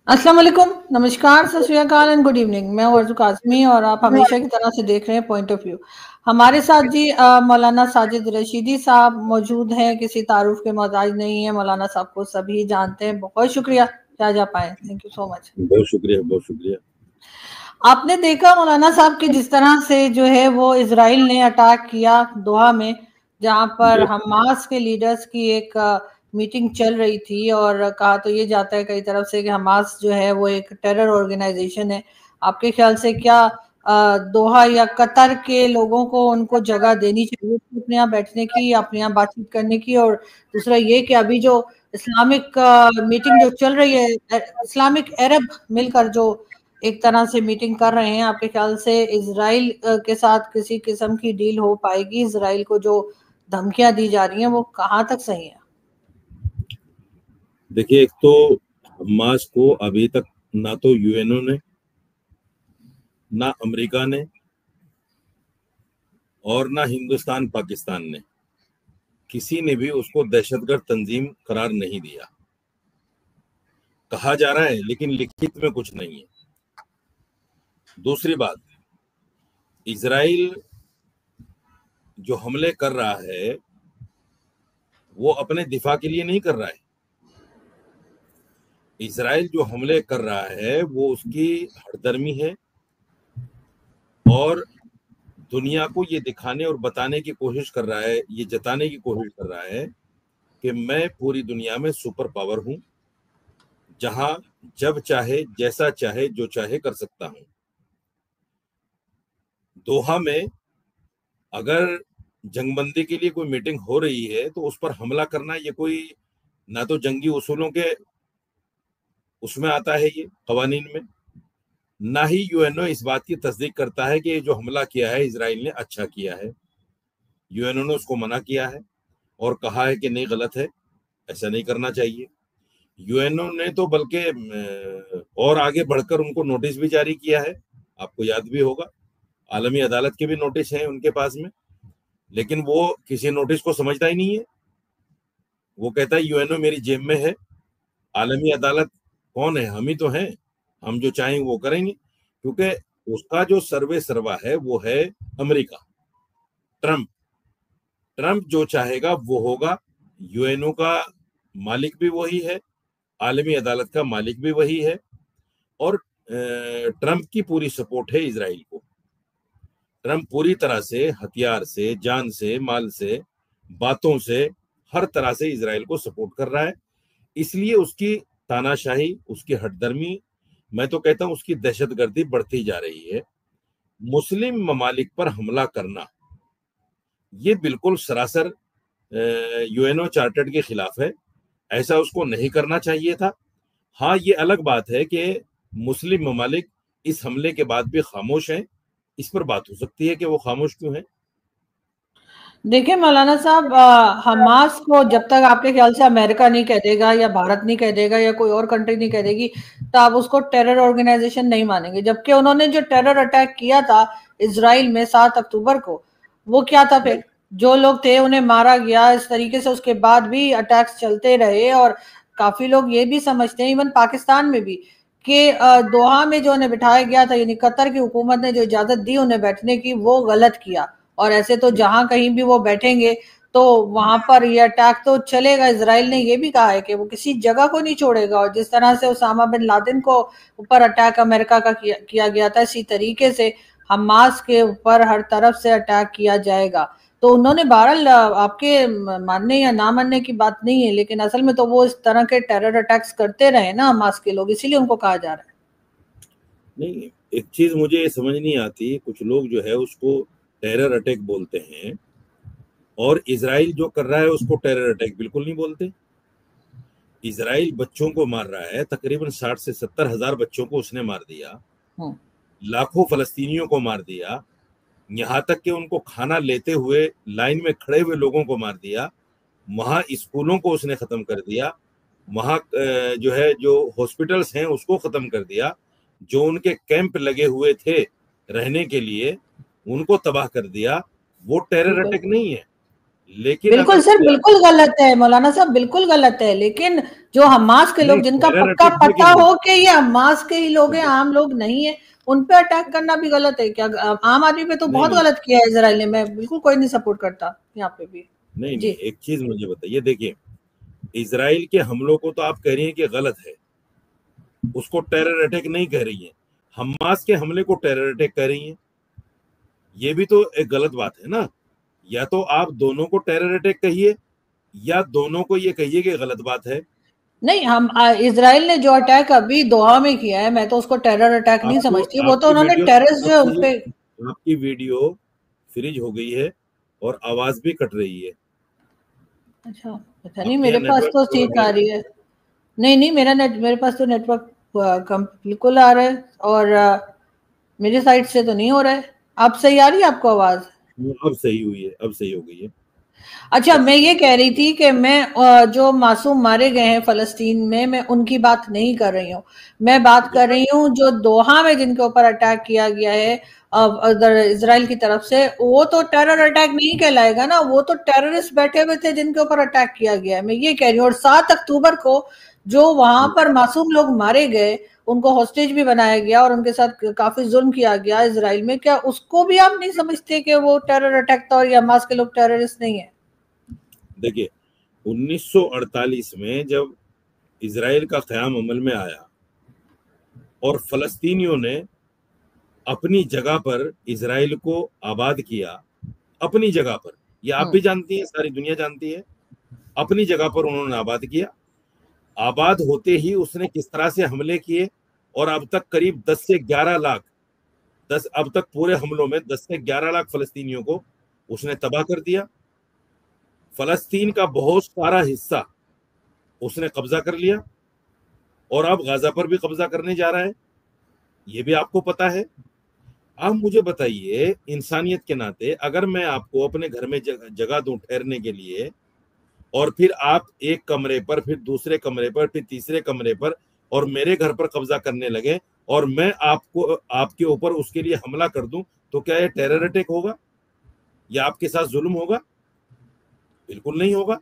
अस्सलाम वालेकुम, नमस्कार, सत श्री अकाल एंड गुड इवनिंग। मैं हूं अर्ज़ू काज़मी और आप हमेशा की तरह से देख रहे हैं पॉइंट ऑफ व्यू। हमारे साथ जी मौलाना साजिद रशीदी साहब मौजूद हैं, किसी तारुफ के मोहताज नहीं है। मौलाना साहब को सभी जानते हैं। बहुत शुक्रिया शाहजहाँ जा पाए, थैंक यू सो मच। बहुत शुक्रिया, बहुत शुक्रिया। आपने देखा मौलाना साहब कि जिस तरह से जो है वो इजराइल ने अटैक किया दोहा में, जहां पर हमास के लीडर्स की एक मीटिंग चल रही थी और कहा तो ये जाता है कई तरफ से कि हमास जो है वो एक टेरर ऑर्गेनाइजेशन है। आपके ख्याल से क्या दोहा या कतर के लोगों को उनको जगह देनी चाहिए थी अपने यहाँ बैठने की, अपने यहाँ बातचीत करने की? और दूसरा ये कि अभी जो इस्लामिक मीटिंग जो चल रही है, इस्लामिक अरब मिलकर जो एक तरह से मीटिंग कर रहे हैं, आपके ख्याल से इजराइल के साथ किसी किस्म की डील हो पाएगी? इजराइल को जो धमकियां दी जा रही हैं वो कहाँ तक सही है? देखिए, एक तो हमास को अभी तक ना तो यूएनओ ने, ना अमेरिका ने और ना हिंदुस्तान पाकिस्तान ने, किसी ने भी उसको दहशतगर्द तंजीम करार नहीं दिया। कहा जा रहा है लेकिन लिखित में कुछ नहीं है। दूसरी बात, इजराइल जो हमले कर रहा है वो अपने दिफा के लिए नहीं कर रहा है। इजराइल जो हमले कर रहा है वो उसकी हठधर्मी है और दुनिया को ये दिखाने और बताने की कोशिश कर रहा है, ये जताने की कोशिश कर रहा है कि मैं पूरी दुनिया में सुपर पावर हूं, जहां जब चाहे, जैसा चाहे, जो चाहे कर सकता हूं। दोहा में अगर जंगबंदी के लिए कोई मीटिंग हो रही है तो उस पर हमला करना ये कोई ना तो जंगी उसूलों के उसमें आता है, ये कवानीन में, ना ही यूएनओ इस बात की तस्दीक करता है कि जो हमला किया है इजराइल ने अच्छा किया है। यूएनओ ने उसको मना किया है और कहा है कि नहीं, गलत है, ऐसा नहीं करना चाहिए। यूएनओ ने तो बल्कि और आगे बढ़कर उनको नोटिस भी जारी किया है, आपको याद भी होगा। आलमी अदालत के भी नोटिस हैं उनके पास में, लेकिन वो किसी नोटिस को समझता ही नहीं है। वो कहता है यूएनओ मेरी जेब में है, आलमी अदालत कौन है? हम ही तो हैं, हम जो चाहें वो करेंगे। क्योंकि उसका जो सर्वे सर्वा है वो है अमेरिका, ट्रंप। ट्रंप जो चाहेगा वो होगा। यूएनओ का मालिक भी वही है, आलमी अदालत का मालिक भी वही है, और ट्रंप की पूरी सपोर्ट है इजराइल को। ट्रंप पूरी तरह से हथियार से, जान से, माल से, बातों से, हर तरह से इजराइल को सपोर्ट कर रहा है। इसलिए उसकी तानाशाही, उसकी हठधर्मी, मैं तो कहता हूं उसकी दहशतगर्दी बढ़ती जा रही है। मुस्लिम ममालिक पर हमला करना ये बिल्कुल सरासर यूएनओ चार्टर्ड के खिलाफ है। ऐसा उसको नहीं करना चाहिए था। हाँ, ये अलग बात है कि मुस्लिम ममालिक इस हमले के बाद भी खामोश हैं। इस पर बात हो सकती है कि वो खामोश क्यों हैं। देखिए मौलाना साहब, हमास को जब तक आपके ख्याल से अमेरिका नहीं कह देगा या भारत नहीं कह देगा या कोई और कंट्री नहीं कह देगी, तो आप उसको टेरर ऑर्गेनाइजेशन नहीं मानेंगे। जबकि उन्होंने जो टेरर अटैक किया था इसराइल में 7 अक्टूबर को, वो क्या था? फिर जो लोग थे उन्हें मारा गया इस तरीके से। उसके बाद भी अटैक्स चलते रहे और काफी लोग ये भी समझते हैं, इवन पाकिस्तान में भी, कि दोहा में जो उन्हें बिठाया गया था, यानी कतर की हुकूमत ने जो इजाजत दी उन्हें बैठने की, वो गलत किया। और ऐसे तो जहां कहीं भी वो बैठेंगे तो वहां पर ये अटैक तो चलेगा। इसराइल ने ये भी कहा है कि वो किसी जगह को नहीं छोड़ेगा, और जिस तरह से उसामा बिन लादेन को ऊपर अटैक अमेरिका का किया गया था, इसी तरीके से हमास के ऊपर हर तरफ से अटैक किया जाएगा। तो उन्होंने बहरहाल, आपके मानने या ना मानने की बात नहीं है, लेकिन असल में तो वो इस तरह के टेरर अटैक्स करते रहे ना हमास के लोग, इसीलिए उनको कहा जा रहा है। नहीं, एक चीज मुझे समझ नहीं आती, कुछ लोग जो है उसको टेरर अटैक बोलते हैं और इजराइल जो कर रहा है उसको टेरर अटैक बिल्कुल नहीं बोलते। इजराइल बच्चों को मार रहा है, तकरीबन 60 से 70 हजार बच्चों को उसने मार दिया, हम्म। लाखों फलस्तीनियों को मार दिया, यहाँ तक कि उनको खाना लेते हुए लाइन में खड़े हुए लोगों को मार दिया। वहां स्कूलों को उसने खत्म कर दिया, वहां जो है जो हॉस्पिटल्स हैं उसको खत्म कर दिया, जो उनके कैंप लगे हुए थे रहने के लिए उनको तबाह कर दिया। वो टेरर बिल्कुल। अटैक नहीं है। लेकिन बिल्कुल अगर सर, बिल्कुल गलत है मौलाना साहब, बिल्कुल गलत है। लेकिन जो हमास के नहीं, लोग, जिनका टेरर पक्का अटैक है कि पता नहीं? हो कि ये हमास के ही लोग हैं, देखिए, आम लोग नहीं है, उन पे अटैक करना भी गलत है क्या? आम आदमी पे तो नहीं बहुत नहीं गलत किया है इसराइल ने, मैं बिल्कुल कोई नहीं सपोर्ट करता यहाँ पे भी। नहीं नहीं, जी। एक चीज मुझे बताइए। देखिए, इसराइल के हमलों को तो आप कह रही हैं कि गलत है, उसको टेरर अटैक नहीं कह रही हैं। हमास के हमले को टेरर अटैक कह रही हैं। ये भी तो एक गलत बात है ना। या तो आप दोनों को टेरर अटैक कहिए, या दोनों को ये कहिए कि गलत बात है। नहीं, हम इसराइल ने जो अटैक अभी दोहा में किया है, मैं तो उसको टेरर अटैक नहीं आपको समझती। वो तो आपकी उन्होंने वीडियो टेररिस्ट जो है आपकी उनपे। आपकी वीडियो फ्रीज हो गई है और आवाज भी कट रही है। अच्छा, पता नहीं, आपके मेरे यहाँ पास नेटवर्क तो प्रॉब्लम ठीक है? आ रही है। नहीं नहीं, मेरे पास तो नेटवर्क कम बिल्कुल आ रहा है। और मेरी साइड से तो नहीं हो रहा है। आप सही आ रही है आपको आवाज? अब सही हुई है, अब सही हो गई है। अच्छा, अब मैं ये कह रही थी कि मैं जो मासूम मारे गए हैं फलस्तीन में, मैं उनकी बात नहीं कर रही हूँ। मैं बात जी कर रही हूँ जो दोहा में जिनके ऊपर अटैक किया गया है अदर इसराइल की तरफ से, वो तो टेरर अटैक नहीं कहलाएगा ना। वो तो टेररिस्ट बैठे हुए थे जिनके ऊपर अटैक किया गया है, मैं ये कह रही हूँ। और 7 अक्टूबर को जो वहां जी। पर मासूम लोग मारे गए, उनको हॉस्टेज भी बनाया गया और उनके साथ काफी जुल्म किया गया इसराइल में, क्या उसको भी आप नहीं समझते कि वो टेरर अटैक था और ये हमास के लोग टेररिस्ट नहीं है? देखिए, 1948 में जब इसराइल का क़याम अमल में आया और फलस्तीनियों ने अपनी जगह पर इसराइल को आबाद किया, अपनी जगह पर, ये आप भी जानती हैं, सारी दुनिया जानती है, अपनी जगह पर उन्होंने आबाद किया। आबाद होते ही उसने किस तरह से हमले किए, और अब तक करीब 10 से 11 लाख, 10 अब तक पूरे हमलों में 10 से 11 लाख फलस्तीनियों को उसने तबाह कर दिया। फलस्तीन का बहुत सारा हिस्सा उसने कब्जा कर लिया, और अब गाजा पर भी कब्जा करने जा रहा है, ये भी आपको पता है। आप मुझे बताइए, इंसानियत के नाते अगर मैं आपको अपने घर में जगह दूं ठहरने के लिए, और फिर आप एक कमरे पर, फिर दूसरे कमरे पर, फिर तीसरे कमरे पर, और मेरे घर पर कब्जा करने लगे, और मैं आपको, आपके ऊपर उसके लिए हमला कर दूं, तो क्या यह टेरर अटैक होगा या आपके साथ जुल्म होगा? बिल्कुल नहीं होगा,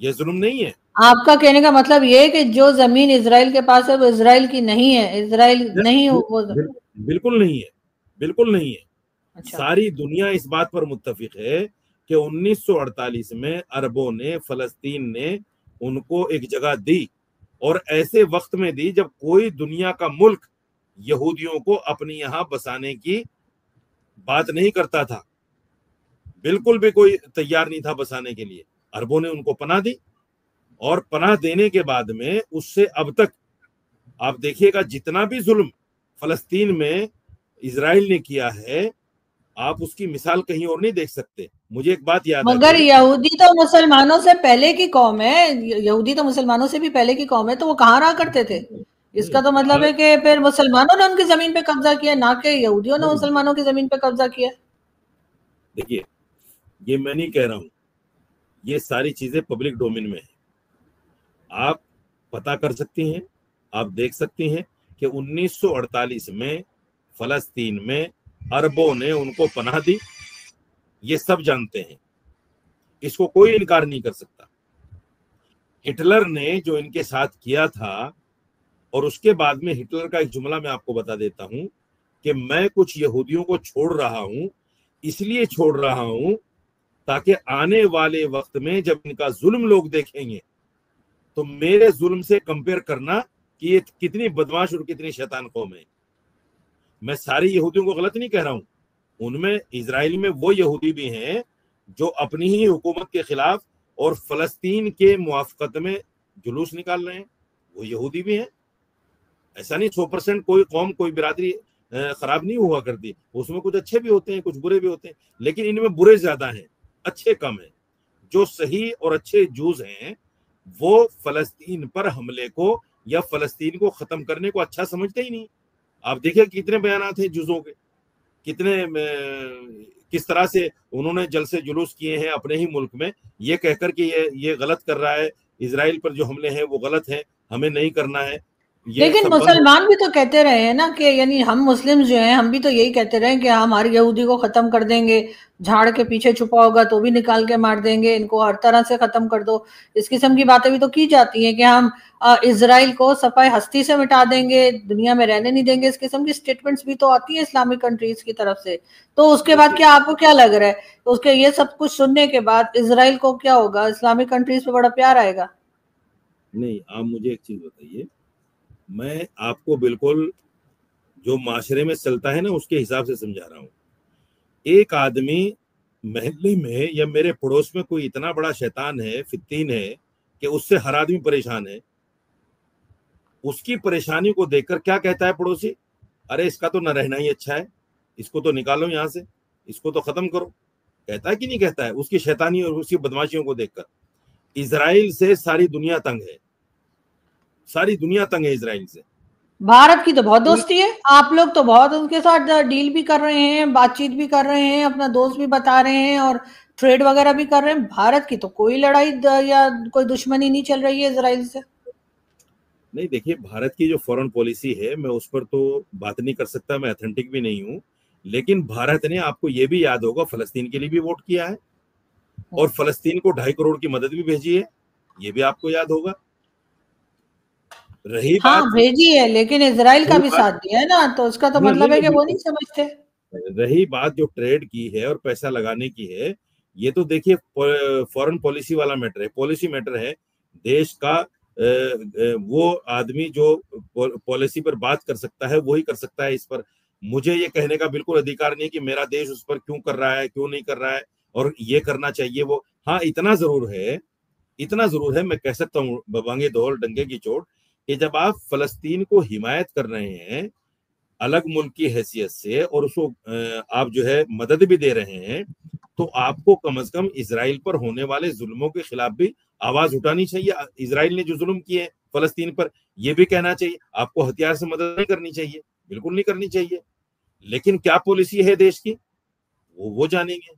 यह जुल्म नहीं है। आपका कहने का मतलब ये है कि जो जमीन इसराइल के पास है वो इसराइल की नहीं है, इसराइल नहीं हो वो। बिल्कुल नहीं है, बिल्कुल नहीं है। अच्छा। सारी दुनिया इस बात पर मुत्तफिक है कि 1948 में अरबों ने, फलस्तीन ने उनको एक जगह दी, और ऐसे वक्त में दी जब कोई दुनिया का मुल्क यहूदियों को अपने यहां बसाने की बात नहीं करता था, बिल्कुल भी कोई तैयार नहीं था बसाने के लिए। अरबों ने उनको पनाह दी, और पनाह देने के बाद में उससे अब तक आप देखिएगा, जितना भी जुल्म फलस्तीन में इसराइल ने किया है, आप उसकी मिसाल कहीं और नहीं देख सकते। मुझे एक बात याद आ मगर गई। यहूदी तो मुसलमानों से पहले की कौम है, यहूदी तो मुसलमानों से भी पहले की कौम है, तो वो कहाँ रहा करते थे? नहीं, इसका तो मतलब है कि फिर मुसलमानों ने उनकी जमीन पे कब्जा किया, ना कि यहूदियों ने मुसलमानों की जमीन पे कब्जा किया। देखिए, ये मैं नहीं कह रहा हूं, ये सारी चीजें पब्लिक डोमेन में है, आप पता कर सकती हैं, आप देख सकती हैं कि 1948 में फलस्तीन में अरबों ने उनको पनाह दी, ये सब जानते हैं, इसको कोई इनकार नहीं कर सकता। हिटलर ने जो इनके साथ किया था, और उसके बाद में हिटलर का एक जुमला मैं आपको बता देता हूं कि मैं कुछ यहूदियों को छोड़ रहा हूं, इसलिए छोड़ रहा हूं ताकि आने वाले वक्त में जब इनका जुल्म लोग देखेंगे, तो मेरे जुल्म से कंपेयर करना कि ये कितनी बदमाश और कितनी शैतान कौम है। मैं सारे यहूदियों को गलत नहीं कह रहा हूं, उनमें इजराइल में वो यहूदी भी हैं जो अपनी ही हुकूमत के खिलाफ और फलस्तीन के मुआफकत में जुलूस निकाल रहे हैं, वो यहूदी भी हैं। ऐसा नहीं 100% कोई कौम, कोई बिरादरी खराब नहीं हुआ करती, उसमें कुछ अच्छे भी होते हैं, कुछ बुरे भी होते हैं, लेकिन इनमें बुरे ज्यादा हैं, अच्छे कम हैं। जो सही और अच्छे जूज हैं, वो फलस्तीन पर हमले को या फलस्तीन को खत्म करने को अच्छा समझते ही नहीं। आप देखिए कितने बयानात हैं जुजों के, कितने किस तरह से उन्होंने जल से जुलूस किए हैं अपने ही मुल्क में, ये कहकर कि ये गलत कर रहा है, इसराइल पर जो हमले हैं वो गलत है, हमें नहीं करना है। ये लेकिन सब बंद हो। मुसलमान भी तो कहते रहे हैं ना कि यानी हम मुस्लिम जो हैं हम भी तो यही कहते रहे हैं कि हमारी यहूदी को खत्म कर देंगे, झाड़ के पीछे छुपा होगा तो भी निकाल के मार देंगे, इनको हर तरह से खत्म कर दो। इस किस्म की बातें भी तो की जाती हैं कि हम इसराइल को सफाई हस्ती से मिटा देंगे, दुनिया में रहने नहीं देंगे। इस किस्म की स्टेटमेंट्स भी तो आती है इस्लामिक कंट्रीज की तरफ से। तो उसके बाद देखिए, क्या आपको क्या लग रहा है, उसके ये सब कुछ सुनने के बाद इसराइल को क्या होगा, इस्लामिक कंट्रीज पे बड़ा प्यार आएगा? नहीं, आप मुझे एक चीज बताइए। मैं आपको बिल्कुल जो माशरे में चलता है ना उसके हिसाब से समझा रहा हूँ। एक आदमी मोहल्ले में या मेरे पड़ोस में कोई इतना बड़ा शैतान है, फित्तीन है, कि उससे हर आदमी परेशान है। उसकी परेशानी को देखकर क्या कहता है पड़ोसी? अरे इसका तो न रहना ही अच्छा है, इसको तो निकालो यहाँ से, इसको तो खत्म करो। कहता है कि नहीं कहता है? उसकी शैतानी और उसकी बदमाशियों को देखकर। इसराइल से सारी दुनिया तंग है, सारी दुनिया तंग है इसराइल से। भारत की तो बहुत दोस्ती है, आप लोग तो बहुत उनके साथ डील भी कर रहे हैं, बातचीत भी कर रहे हैं, अपना दोस्त भी बता रहे हैं और ट्रेड वगैरह भी कर रहे हैं। भारत की तो कोई लड़ाई या कोई दुश्मनी नहीं चल रही है इसराइल से। नहीं, देखिए, भारत की जो फॉरेन पॉलिसी है मैं उस पर तो बात नहीं कर सकता, मैं अथेंटिक भी नहीं हूँ। लेकिन भारत ने, आपको ये भी याद होगा, फलस्तीन के लिए भी वोट किया है और फलस्तीन को 2.5 करोड़ की मदद भी भेजी है, ये भी आपको याद होगा। रही हाँ बात भेजी है, लेकिन इसराइल का रही भी बात साथ दिया है ना, तो उसका तो हाँ, नहीं मतलब है नहीं, कि वो नहीं बिल्कुल। समझते। रही बात जो ट्रेड की है और पैसा लगाने की है, ये तो देखिए फॉरेन पॉलिसी वाला मैटर है, पॉलिसी मैटर है। देश का वो आदमी जो पॉलिसी पर बात कर सकता है वही कर सकता है इस पर। मुझे ये कहने का बिल्कुल अधिकार नहीं कि मेरा देश उस पर क्यों कर रहा है, क्यों नहीं कर रहा है, और ये करना चाहिए वो। हाँ, इतना जरूर है, इतना जरूर है, मैं कह सकता हूँ बबांगे दौर डंके की चोट, कि जब आप फलस्तीन को हिमायत कर रहे हैं अलग मुल्क की हैसियत से, और उसको आप जो है मदद भी दे रहे हैं, तो आपको कम से कम इसराइल पर होने वाले जुल्मों के खिलाफ भी आवाज उठानी चाहिए। इसराइल ने जो जुल्म किए फलस्तीन पर, यह भी कहना चाहिए। आपको हथियार से मदद नहीं करनी चाहिए, बिल्कुल नहीं करनी चाहिए। लेकिन क्या पॉलिसी है देश की, वो जानेंगे।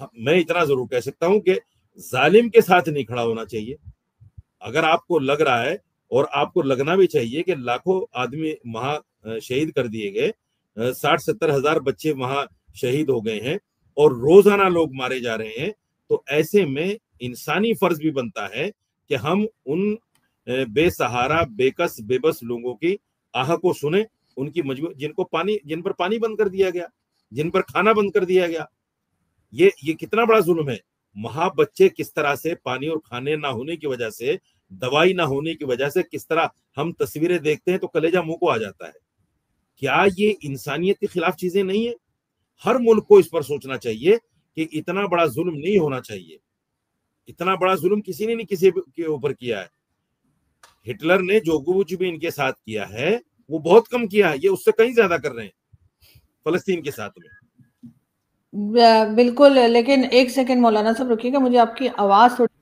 हाँ, मैं इतना जरूर कह सकता हूं कि जालिम के साथ नहीं खड़ा होना चाहिए। अगर आपको लग रहा है, और आपको लगना भी चाहिए, कि लाखों आदमी वहां शहीद कर दिए गए, 60-70 हजार बच्चे वहां शहीद हो गए हैं, और रोजाना लोग मारे जा रहे हैं, तो ऐसे में इंसानी फर्ज भी बनता है कि हम उन बेसहारा, बेकस, बेबस लोगों की आह को सुने, उनकी मजबूर, जिन पर पानी बंद कर दिया गया, जिन पर खाना बंद कर दिया गया। ये कितना बड़ा जुल्म है। वहां बच्चे किस तरह से पानी और खाने ना होने की वजह से, दवाई ना होने की वजह से, किस तरह हम तस्वीरें देखते हैं तो कलेजा मुंह को आ जाता है। क्या ये इंसानियत के खिलाफ चीजें नहीं है? हर मुल्क को इस पर सोचना चाहिए कि इतना बड़ा जुल्म नहीं होना चाहिए। इतना बड़ा जुल्म किसी ने नहीं किसी के ऊपर किया है। हिटलर ने जो कुछ भी इनके साथ किया है वो बहुत कम किया है, ये उससे कहीं ज्यादा कर रहे हैं फलस्तीन के साथ में। बिल्कुल, लेकिन एक सेकंड मौलाना साहब रुकिएगा, मुझे आपकी आवाज थोड़ी।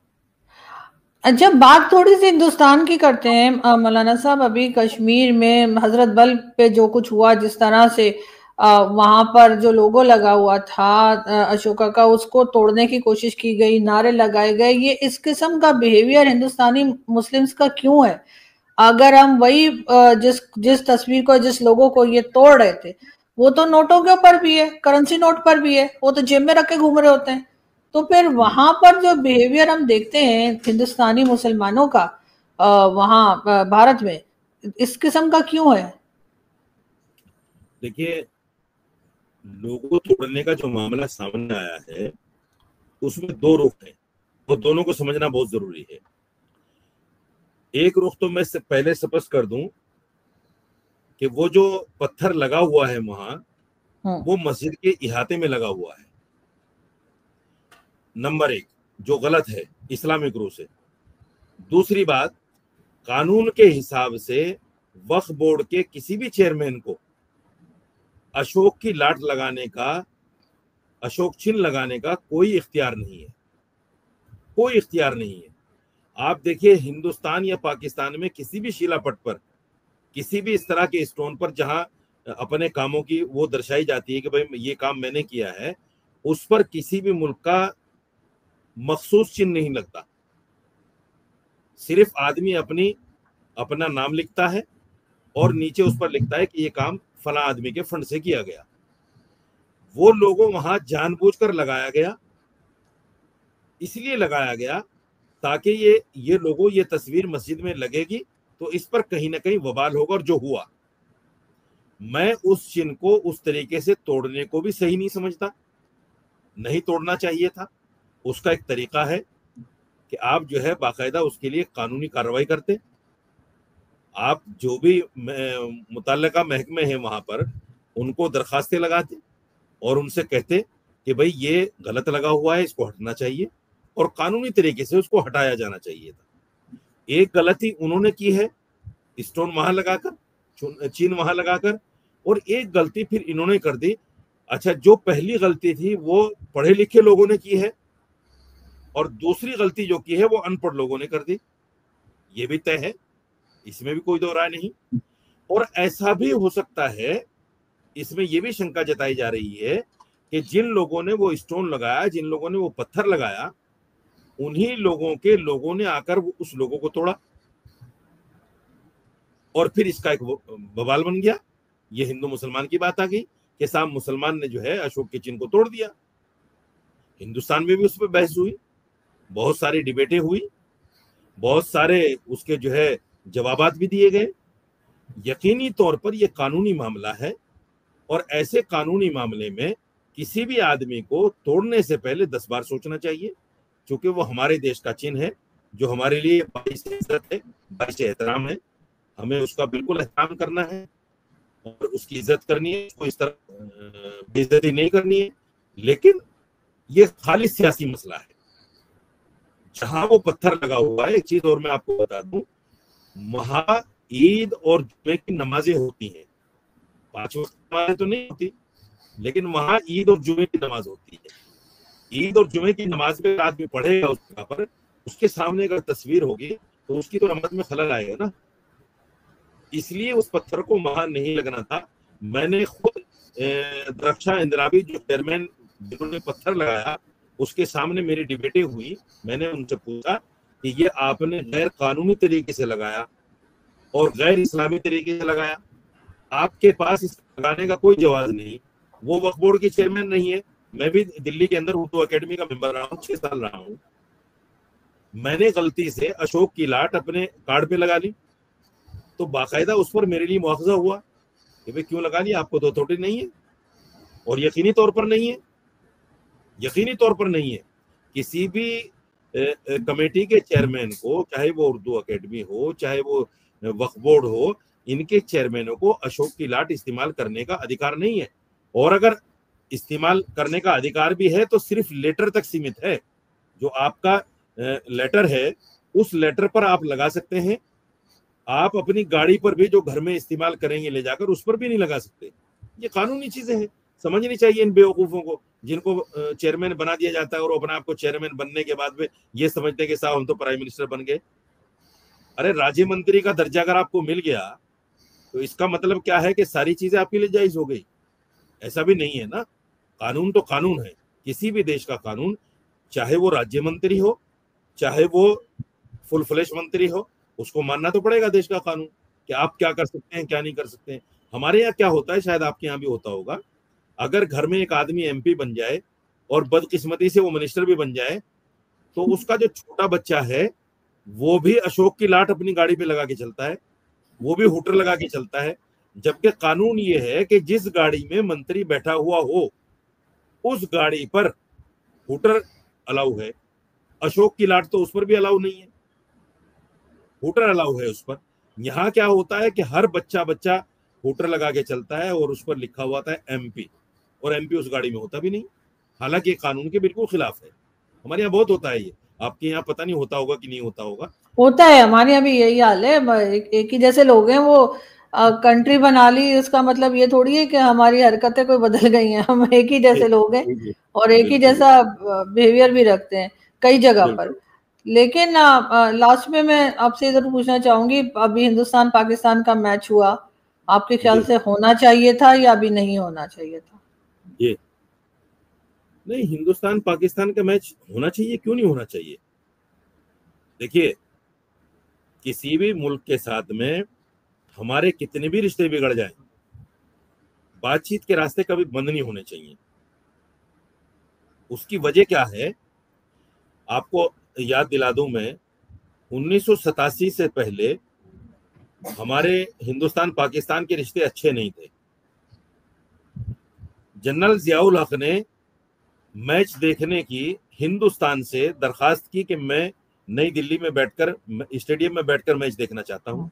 अच्छा, बात थोड़ी सी हिंदुस्तान की करते हैं मौलाना साहब। अभी कश्मीर में हजरत बल पे जो कुछ हुआ, जिस तरह से वहां पर जो लोगो लगा हुआ था अशोका का, उसको तोड़ने की कोशिश की गई, नारे लगाए गए, ये इस किस्म का बिहेवियर हिंदुस्तानी मुस्लिम्स का क्यों है? अगर हम वही जिस जिस तस्वीर को, जिस लोगों को ये तोड़ रहे थे, वो तो नोटों के ऊपर भी है, करेंसी नोट पर भी है, वो तो जेब में रख के घूम रहे होते हैं। तो फिर वहां पर जो बिहेवियर हम देखते हैं हिंदुस्तानी मुसलमानों का वहां भारत में, इस किस्म का क्यों है? देखिए, लोगों तोड़ने का जो मामला सामने आया है उसमें दो रुख हैं, वो दोनों को समझना बहुत जरूरी है। एक रुख तो मैं पहले स्पष्ट कर दूं कि वो जो पत्थर लगा हुआ है वहां, हम्म। वो मस्जिद के इहाते में लगा हुआ है। नंबर एक, जो गलत है इस्लामिक रूप से। दूसरी बात, कानून के हिसाब से वक्फ बोर्ड के किसी भी चेयरमैन को अशोक की लाट लगाने का, अशोक चिन्ह लगाने का कोई इख्तियार नहीं है, कोई इख्तियार नहीं है। आप देखिए, हिंदुस्तान या पाकिस्तान में किसी भी शिलापट पर, किसी भी इस तरह के स्टोन पर जहां अपने कामों की वो दर्शाई जाती है कि भाई ये काम मैंने किया है, उस पर किसी भी मुल्क का मखसूस चिन्ह नहीं लगता। सिर्फ आदमी अपना नाम लिखता है और नीचे उस पर लिखता है कि ये काम फला आदमी के फंड से किया गया। वो लोगों वहां जानबूझकर लगाया गया, इसलिए लगाया गया ताकि ये लोगों ये तस्वीर मस्जिद में लगेगी तो इस पर कहीं ना कहीं वबाल होगा। और जो हुआ, मैं उस चिन्ह को उस तरीके से तोड़ने को भी सही नहीं समझता, नहीं तोड़ना चाहिए था। उसका एक तरीका है कि आप जो है बाकायदा उसके लिए कानूनी कार्रवाई करते, आप जो भी मुतल्लिका महकमे हैं वहां पर उनको दरखास्तें लगाते और उनसे कहते कि भाई ये गलत लगा हुआ है, इसको हटना चाहिए और कानूनी तरीके से उसको हटाया जाना चाहिए था। एक गलती उन्होंने की है स्टोन वहां लगाकर, चिन्ह वहां लगाकर, और एक गलती फिर इन्होंने कर दी। अच्छा, जो पहली गलती थी वो पढ़े लिखे लोगों ने की है और दूसरी गलती जो की है वो अनपढ़ लोगों ने कर दी, ये भी तय है, इसमें भी कोई दो राय नहीं। और ऐसा भी हो सकता है, इसमें यह भी शंका जताई जा रही है कि जिन लोगों ने वो स्टोन लगाया, जिन लोगों ने वो पत्थर लगाया, उन्हीं लोगों ने आकर वो उस लोगों को तोड़ा और फिर इसका एक बवाल बन गया। ये हिंदू मुसलमान की बात आ गई कि साहब मुसलमान ने जो है अशोक के चिन्ह को तोड़ दिया। हिंदुस्तान में भी उस पर बहस हुई, बहुत सारी डिबेटें हुई, बहुत सारे उसके जो है जवाबात भी दिए गए। यकीनी तौर पर यह कानूनी मामला है और ऐसे कानूनी मामले में किसी भी आदमी को तोड़ने से पहले 10 बार सोचना चाहिए, क्योंकि वो हमारे देश का चिन्ह है जो हमारे लिए बाइस इज्जत है, बाइस एहतराम है। हमें उसका बिल्कुल एहतराम करना है और उसकी इज्जत करनी है, उसको इस तरह बेइज्जती नहीं करनी है। लेकिन ये खाली सियासी मसला है। जहां वो पत्थर लगा हुआ है, एक चीज और मैं आपको बता दूं, वहां ईद और जुमे की नमाजें होती हैं। 5 वक्त नमाजें तो नहीं होती, लेकिन वहां ईद और जुमे की नमाज होती है। ईद और जुमे की नमाज में आदमी पढ़ेगा उस जगह पर, उसके सामने अगर तस्वीर होगी तो उसकी तो नमाज में खलल आएगा ना। इसलिए उस पत्थर को वहां नहीं लगना था। मैंने खुद रक्षा इंदिरावी जो चेयरमैन जिन्होंने पत्थर लगाया, उसके सामने मेरी डिबेटें हुई। मैंने उनसे पूछा कि ये आपने गैर कानूनी तरीके से लगाया और गैर इस्लामी तरीके से लगाया, आपके पास इस लगाने का कोई जवाब नहीं। वो वक्फ बोर्ड की चेयरमैन नहीं है, मैं भी दिल्ली के अंदर उर्दू अकेडमी का मेंबर रहा हूँ, 6 साल रहा हूँ। मैंने गलती से अशोक की लाट अपने कार्ड पे लगा ली तो बाकायदा उस पर मेरे लिए मुआवजा हुआ कि भाई क्यों लगा लिया, आपको तो अथॉरिटी नहीं है। और यकीनी तौर पर नहीं है, यकीनी तौर पर नहीं है। किसी भी कमेटी के चेयरमैन को, चाहे वो उर्दू अकेडमी हो, चाहे वो वक्फ बोर्ड हो, इनके चेयरमैनों को अशोक की लाट इस्तेमाल करने का अधिकार नहीं है। और अगर इस्तेमाल करने का अधिकार भी है तो सिर्फ लेटर तक सीमित है। जो आपका लेटर है उस लेटर पर आप लगा सकते हैं। आप अपनी गाड़ी पर भी जो घर में इस्तेमाल करेंगे ले जाकर, उस पर भी नहीं लगा सकते। ये कानूनी चीजें हैं, समझनी चाहिए इन बेवकूफों को जिनको चेयरमैन बना दिया जाता है और अपने आप को चेयरमैन बनने के बाद में ये समझते हैं कि साहब हम तो प्राइम मिनिस्टर बन गए। अरे राज्य मंत्री का दर्जा अगर आपको मिल गया तो इसका मतलब क्या है कि सारी चीजें आपके लिए जायज हो गई? ऐसा भी नहीं है ना। कानून तो कानून है, किसी भी देश का कानून, चाहे वो राज्य मंत्री हो, चाहे वो फुल फ्लैश मंत्री हो, उसको मानना तो पड़ेगा देश का कानून कि आप क्या कर सकते हैं, क्या नहीं कर सकते हैं। हमारे यहाँ क्या होता है, शायद आपके यहाँ भी होता होगा, अगर घर में एक आदमी एमपी बन जाए और बदकिस्मती से वो मिनिस्टर भी बन जाए तो उसका जो छोटा बच्चा है वो भी अशोक की लाट अपनी गाड़ी पे लगा के चलता है, वो भी हुटर लगा के चलता है। जबकि कानून ये है कि जिस गाड़ी में मंत्री बैठा हुआ हो उस गाड़ी पर हुटर अलाउ है। अशोक की लाट तो उस पर भी अलाउ नहीं है, हुटर अलाउ है उस पर। यहाँ क्या होता है कि हर बच्चा बच्चा हुटर लगा के चलता है और उस पर लिखा हुआ था एमपी, और एमपी उस गाड़ी में होता भी नहीं, हालांकि कानून के बिल्कुल खिलाफ है। हमारे यहाँ बहुत होता है ये, आपके यहाँ पता नहीं होता होगा कि नहीं होता होगा। होता है, हमारे यहाँ भी यही हाल है। एक ही जैसे लोग हैं, वो कंट्री बना ली, उसका मतलब ये थोड़ी है कि हमारी हरकतें कोई बदल गई हैं। हम एक ही जैसे लोग हैं और एक ही जैसा बिहेवियर भी रखते हैं कई जगह पर। लेकिन लास्ट में मैं आपसे जरूर पूछना चाहूंगी, अभी हिंदुस्तान पाकिस्तान का मैच हुआ, आपके ख्याल से होना चाहिए था या अभी नहीं होना चाहिए था? ये नहीं, हिंदुस्तान पाकिस्तान का मैच होना चाहिए, क्यों नहीं होना चाहिए। देखिए, किसी भी मुल्क के साथ में हमारे कितने भी रिश्ते बिगड़ जाएं, बातचीत के रास्ते कभी बंद नहीं होने चाहिए। उसकी वजह क्या है, आपको याद दिला दूं मैं, 1987 से पहले हमारे हिंदुस्तान पाकिस्तान के रिश्ते अच्छे नहीं थे। जनरल जियाउल हक ने मैच देखने की हिंदुस्तान से दरखास्त की कि मैं नई दिल्ली में बैठकर, स्टेडियम में बैठकर मैच देखना चाहता हूं।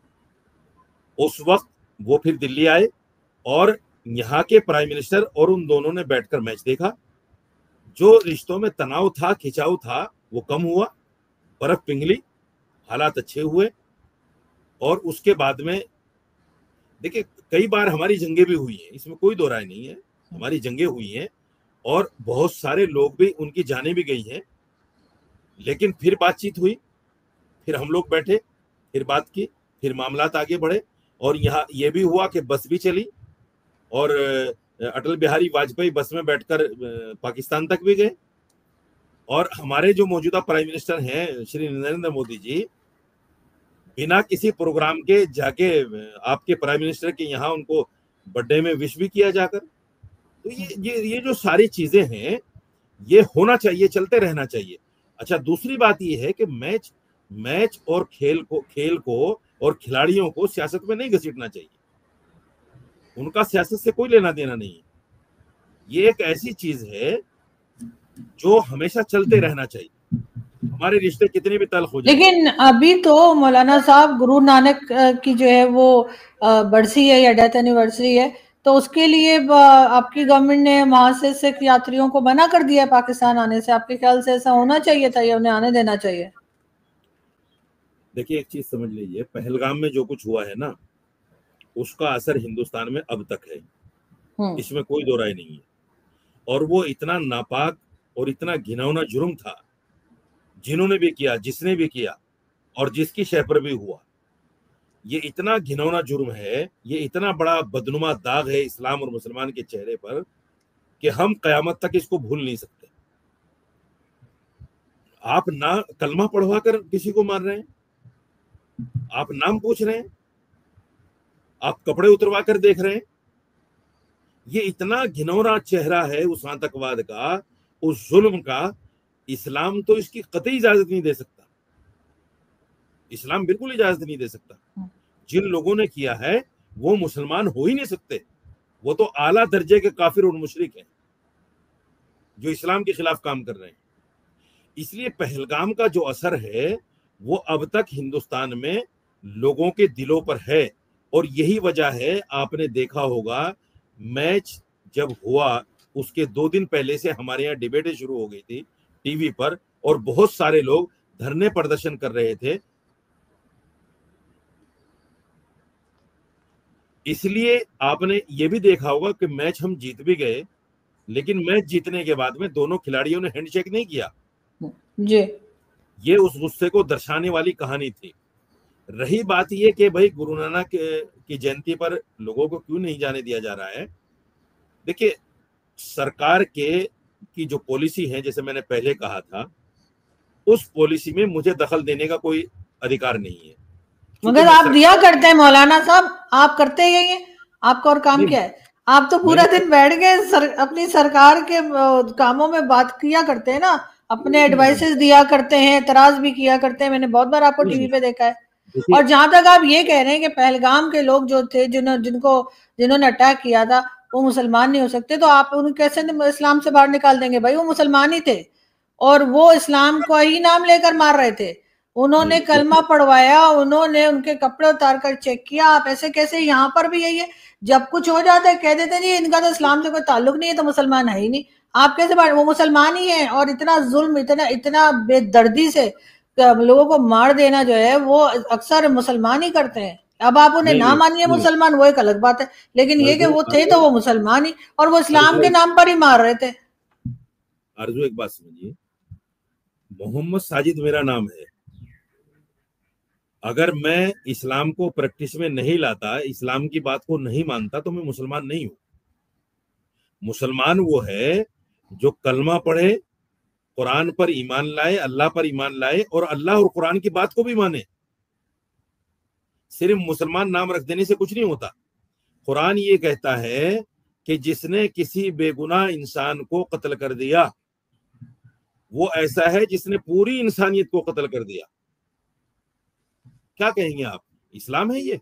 उस वक्त वो फिर दिल्ली आए और यहाँ के प्राइम मिनिस्टर और उन दोनों ने बैठकर मैच देखा। जो रिश्तों में तनाव था, खिंचाव था, वो कम हुआ, बर्फ पिघली, हालात अच्छे हुए। और उसके बाद में देखिए, कई बार हमारी जंगें भी हुई हैं, इसमें कोई दो राय नहीं है, हमारी जंगें हुई हैं और बहुत सारे लोग भी, उनकी जानें भी गई हैं, लेकिन फिर बातचीत हुई, फिर हम लोग बैठे, फिर बात की, फिर मामलात आगे बढ़े। और यहाँ ये भी हुआ कि बस भी चली और अटल बिहारी वाजपेयी बस में बैठकर पाकिस्तान तक भी गए। और हमारे जो मौजूदा प्राइम मिनिस्टर हैं श्री नरेंद्र मोदी जी, बिना किसी प्रोग्राम के जाके आपके प्राइम मिनिस्टर के यहाँ उनको बर्थडे में विश भी किया जाकर। तो ये जो सारी चीजें हैं, ये होना चाहिए, चलते रहना चाहिए। अच्छा, दूसरी बात ये है कि मैच और खेल को और खिलाड़ियों को सियासत में नहीं घसीटना चाहिए। उनका सियासत से कोई लेना देना नहीं है। ये एक ऐसी चीज है जो हमेशा चलते रहना चाहिए, हमारे रिश्ते कितने भी तल्ख हो जाए। लेकिन अभी तो मौलाना साहब, गुरु नानक की जो है वो बरसी है या डेथ एनिवर्सरी है, तो उसके लिए आपकी गवर्नमेंट ने वहां से सिख यात्रियों को मना कर दिया पाकिस्तान आने से। आपके ख्याल से ऐसा होना चाहिए था या उन्हें आने देना चाहिए? देखिए, एक चीज समझ लीजिए, पहलगाम में जो कुछ हुआ है ना, उसका असर हिंदुस्तान में अब तक है, इसमें कोई दो राय नहीं है। और वो इतना नापाक और इतना घिनौना जुर्म था, जिन्होंने भी किया, जिसने भी किया और जिसकी शह पर भी हुआ, ये इतना घिनौना जुर्म है, ये इतना बड़ा बदनुमा दाग है इस्लाम और मुसलमान के चेहरे पर कि हम कयामत तक इसको भूल नहीं सकते। आप ना कलमा पढ़वा कर किसी को मार रहे हैं, आप नाम पूछ रहे हैं, आप कपड़े उतरवा कर देख रहे हैं। ये इतना घिनौना चेहरा है उस आतंकवाद का, उस जुल्म का। इस्लाम तो इसकी कतई इजाजत नहीं दे सकता, इस्लाम बिल्कुल इजाजत नहीं दे सकता। जिन लोगों ने किया है वो मुसलमान हो ही नहीं सकते, वो तो आला दर्जे के काफिर और मुशरिक हैं जो इस्लाम के खिलाफ काम कर रहे हैं। इसलिए पहलगाम का जो असर है वो अब तक हिंदुस्तान में लोगों के दिलों पर है। और यही वजह है, आपने देखा होगा, मैच जब हुआ उसके 2 दिन पहले से हमारे यहाँ डिबेटें शुरू हो गई थी टीवी पर, और बहुत सारे लोग धरने प्रदर्शन कर रहे थे। इसलिए आपने ये भी देखा होगा कि मैच हम जीत भी गए, लेकिन मैच जीतने के बाद में दोनों खिलाड़ियों ने हैंडशेक नहीं किया जी। ये उस गुस्से को दर्शाने वाली कहानी थी। रही बात ये कि भाई गुरु नानक की जयंती पर लोगों को क्यों नहीं जाने दिया जा रहा है, देखिए, सरकार की जो पॉलिसी है, जैसे मैंने पहले कहा था, उस पॉलिसी में मुझे दखल देने का कोई अधिकार नहीं है। मगर आप दिया करते हैं मौलाना साहब, आप करते ही है, आपका और काम क्या है? आप तो पूरा दिन बैठ के अपनी सरकार के कामों में बात किया करते हैं ना, अपने एडवाइसेस दिया करते हैं, एतराज भी किया करते हैं। मैंने बहुत बार आपको टीवी पे देखा है। और जहां तक आप ये कह रहे हैं कि पहलगाम के लोग जो थे, जिन्होंने अटैक किया था, वो मुसलमान नहीं हो सकते, तो आप उन्हें कैसे इस्लाम से बाहर निकाल देंगे? भाई वो मुसलमान ही थे और वो इस्लाम को ही नाम लेकर मार रहे थे। उन्होंने कलमा पढ़वाया, उन्होंने उनके कपड़े उतार कर चेक किया। आप ऐसे कैसे? यहाँ पर भी यही है, जब कुछ हो जाता है कह देते नहीं इनका तो इस्लाम से कोई ताल्लुक नहीं है, तो मुसलमान है ही नहीं। आप कैसे बात? वो मुसलमान ही है। और इतना जुल्म, इतना बेदर्दी से लोगों को मार देना जो है, वो अक्सर मुसलमान ही करते हैं। अब आप उन्हें ना मानिए मुसलमान, वो एक अलग बात है, लेकिन ये कि वो थे तो वो मुसलमान ही, और वो इस्लाम के नाम पर ही मार रहे थे। आरजू, एक बात समझिए, मोहम्मद साजिद मेरा नाम है। अगर मैं इस्लाम को प्रैक्टिस में नहीं लाता, इस्लाम की बात को नहीं मानता, तो मैं मुसलमान नहीं हूं। मुसलमान वो है जो कलमा पढ़े, कुरान पर ईमान लाए, अल्लाह पर ईमान लाए और अल्लाह और कुरान की बात को भी माने। सिर्फ मुसलमान नाम रख देने से कुछ नहीं होता। कुरान ये कहता है कि जिसने किसी बेगुनाह इंसान को कत्ल कर दिया वो ऐसा है जिसने पूरी इंसानियत को कत्ल कर दिया। क्या कहेंगे आप? इस्लाम है ये?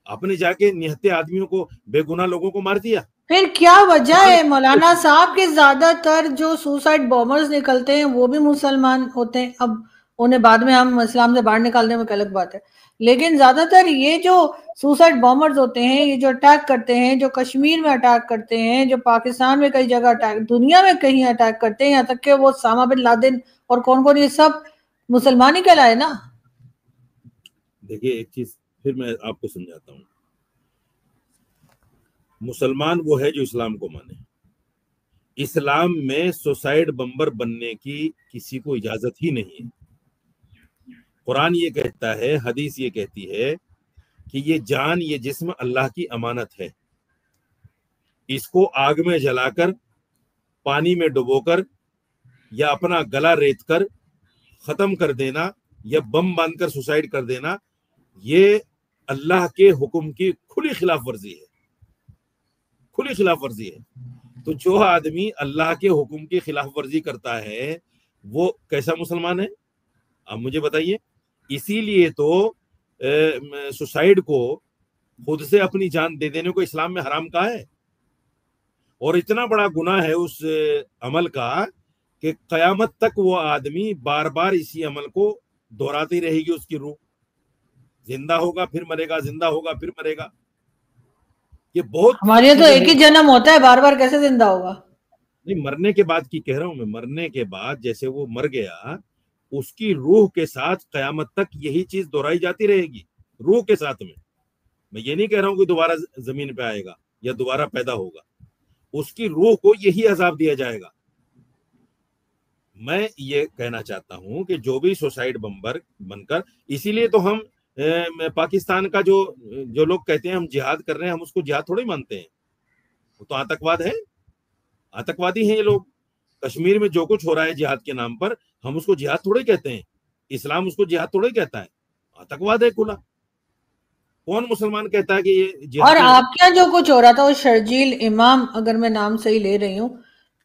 आपने जाके निहत्ते आदमियों को, बेगुनाह लोगों को मार दिया। फिर क्या वजह है मौलाना साहब के ज्यादातर जो सुसाइड बॉम्बर्स निकलते हैं वो भी मुसलमान होते हैं? अब उन्हें बाद में हम इस्लाम से बाहर निकालने में अलग बात है, लेकिन ज्यादातर ये जो सुसाइड बॉम्बर्स होते हैं, ये जो अटैक करते हैं, जो कश्मीर में अटैक करते हैं, जो पाकिस्तान में कई जगह अटैक, दुनिया में कहीं अटैक करते हैं, यहाँ तक कि वो सामा बिन लादेन और कौन कौन, ये सब मुसलमान ही कहलाए ना। देखिए एक चीज फिर मैं आपको समझाता हूँ। मुसलमान वो है जो इस्लाम को माने। इस्लाम में सुसाइड बम्बर बनने की किसी को इजाजत ही नहीं है। कुरान ये कहता है, हदीस ये कहती है कि ये जान, ये जिस्म अल्लाह की अमानत है। इसको आग में जलाकर, पानी में डुबोकर या अपना गला रेत कर खत्म कर देना या बम बांधकर सुसाइड कर देना, ये अल्लाह के हुक्म की खुली खिलाफ वर्जी है, खुली खिलाफ वर्जी है। तो जो आदमी अल्लाह के हुक्म की खिलाफ वर्जी करता है वो कैसा मुसलमान है? आप मुझे बताइए। इसीलिए तो सुसाइड को, खुद से अपनी जान दे देने को इस्लाम में हराम कहा है। और इतना बड़ा गुनाह है उस अमल का कि कयामत तक वो आदमी बार बार इसी अमल को दोहराती रहेगी। उसकी रूह जिंदा होगा फिर मरेगा, जिंदा होगा फिर मरेगा। ये बहुत हमारे यहाँ तो एक ही जन्म होता है, बार बार कैसे जिंदा होगा? नहीं, मरने के बाद की कह रहा हूं मैं। मरने के बाद जैसे वो मर गया, उसकी रूह के साथ कयामत तक यही चीज दोहराई जाती रहेगी, रूह के साथ में। मैं ये नहीं कह रहा हूं कि दोबारा जमीन पे आएगा या दोबारा पैदा होगा, उसकी रूह को यही अजाब दिया जाएगा। मैं ये कहना चाहता हूं कि जो भी सुसाइड बम्बर बनकर, इसीलिए तो हम पाकिस्तान का जो जो लोग कहते हैं हम जिहाद कर रहे हैं, हम उसको जिहाद थोड़ी मानते हैं। वो तो आतंकवाद है, आतंकवादी हैं ये लोग। कश्मीर में जो कुछ हो रहा है जिहाद के नाम पर, हम उसको जिहाद थोड़े कहते हैं। इस्लाम उसको जिहाद थोड़े कहता है, आतंकवाद है खुला। कौन मुसलमान कहता है कि ये जिहाद और नहीं? आपके यहाँ जो कुछ हो रहा था, वो शर्जील इमाम, अगर मैं नाम सही ले रही हूँ,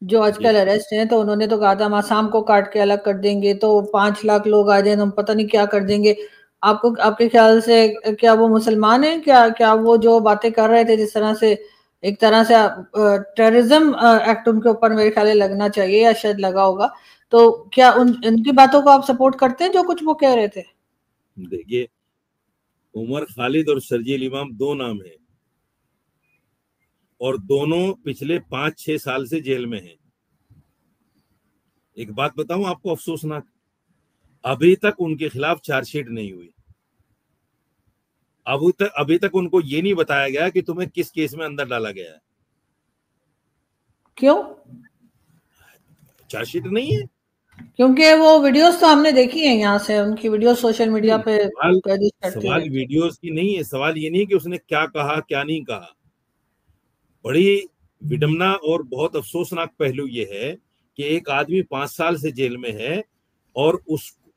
जो जी आजकल अरेस्ट हैं, तो उन्होंने तो कहा था हम आसाम को काट के अलग कर देंगे, तो 5 लाख लोग आ जाए तो हम पता नहीं क्या कर देंगे। आपको, आपके ख्याल से क्या वो मुसलमान है? क्या क्या वो जो बातें कर रहे थे, जिस तरह से एक तरह से टेररिज्म एक्ट उनके ऊपर मेरे ख्याल लगना चाहिए या शायद लगा होगा, तो क्या उनकी बातों को आप सपोर्ट करते हैं जो कुछ वो कह रहे थे? देखिए, उमर खालिद और शर्जील इमाम दो नाम है, और दोनों पिछले 5-6 साल से जेल में हैं। एक बात बताऊं आपको अफसोसनाक, अभी तक उनके खिलाफ चार्जशीट नहीं हुई। अभी तक उनको ये नहीं बताया गया कि तुम्हें किस केस में अंदर डाला गया है। क्यों? चार्जशीट नहीं है। क्योंकि वो वीडियोस तो हमने देखी है, यहाँ से उनकी वीडियो सोशल मीडिया पे सवाल पब्लिश करते सवाल रहते हैं। वीडियोस की नहीं है। सवाल ये नहीं कि उसने क्या कहा क्या नहीं कहा। बड़ी विडम्बना और बहुत अफसोसनाक पहलू ये है कि एक आदमी 5 साल से जेल में है और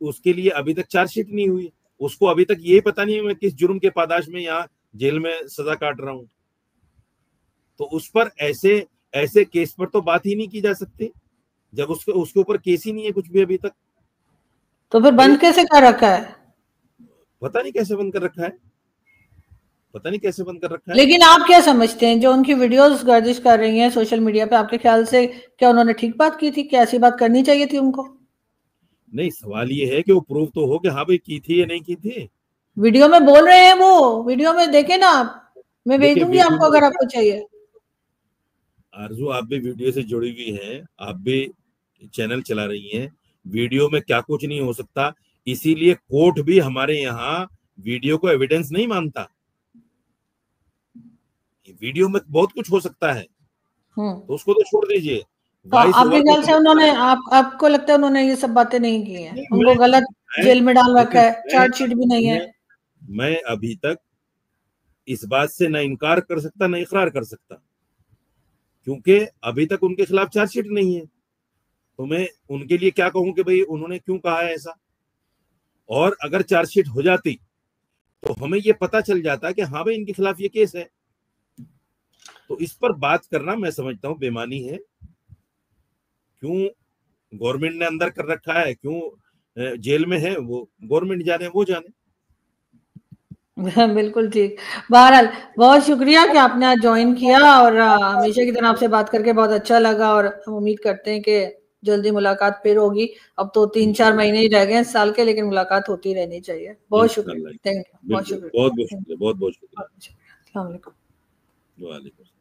उसके लिए अभी तक चार्जशीट नहीं हुई। उसको अभी तक ये पता नहीं है मैं किस जुर्म के पादाश में यहाँ जेल में सजा काट रहा हूं। तो उस पर ऐसे ऐसे केस पर तो बात ही नहीं की जा सकती जब उसके उसके ऊपर केस ही नहीं है कुछ भी अभी तक। तो फिर भाई बंद कैसे कर रखा है? पता नहीं कैसे बंद कर रखा है, पता नहीं कैसे बंद कर रखा है। लेकिन आप क्या समझते हैं, जो उनकी वीडियोस गर्दिश कर रही हैं सोशल मीडिया पे, आपके ख्याल से क्या उन्होंने ठीक बात की थी? क्या ऐसी बात करनी चाहिए थी उनको? नहीं, सवाल ये है कि वो प्रूव तो हो कि हाँ भाई की थी या नहीं की थी। वीडियो में बोल रहे हैं, वो वीडियो में देखे ना आप, मैं भेज देखिए दूंगी वीडियो आपको में, अगर आपको चाहिए। आरजू आप भी वीडियो से जुड़ी हुई हैं, आप भी चैनल चला रही हैं। वीडियो में क्या कुछ नहीं हो सकता, इसीलिए कोर्ट भी हमारे यहाँ वीडियो को एविडेंस नहीं मानता। वीडियो में बहुत कुछ हो सकता है, तो उसको तो छोड़ दीजिए। तो वॉइस आपके ओवर तो ख्याल से उन्होंने, आपको लगता है उन्होंने ये सब बातें नहीं की हैं, नहीं, उनको गलत मैं जेल में डाल रखा देखिए है, चार्जशीट भी नहीं है? मैं अभी तक इस बात से ना इनकार कर सकता ना इकरार कर सकता, क्योंकि अभी तक उनके खिलाफ चार्जशीट नहीं है। तो मैं उनके लिए क्या कहूं कि भाई उन्होंने क्यों कहा है ऐसा। और अगर चार्जशीट हो जाती तो हमें ये पता चल जाता कि हाँ भाई इनके खिलाफ ये केस है। तो इस पर बात करना मैं समझता हूँ बेमानी है। क्यों गवर्नमेंट ने अंदर कर रखा है, क्यों जेल में है, वो गवर्नमेंट जाने, वो जाने। बिल्कुल ठीक। बहरहाल बहुत शुक्रिया कि आपने आज ज्वाइन किया, और हमेशा की तरह आपसे बात करके बहुत अच्छा लगा, और हम उम्मीद करते हैं कि जल्दी मुलाकात फिर होगी। अब तो 3-4 महीने ही रह गए हैं साल के, लेकिन मुलाकात होती रहनी चाहिए। बहुत शुक्रिया। इंशाल्लाह। Thank you. बहुत बिल्कुल, शुक्रिया। बहुत बहुत शुक्रिया, बहुत बहुत शुक्रिया। अस्सलाम वालेकुम। वालेकुम।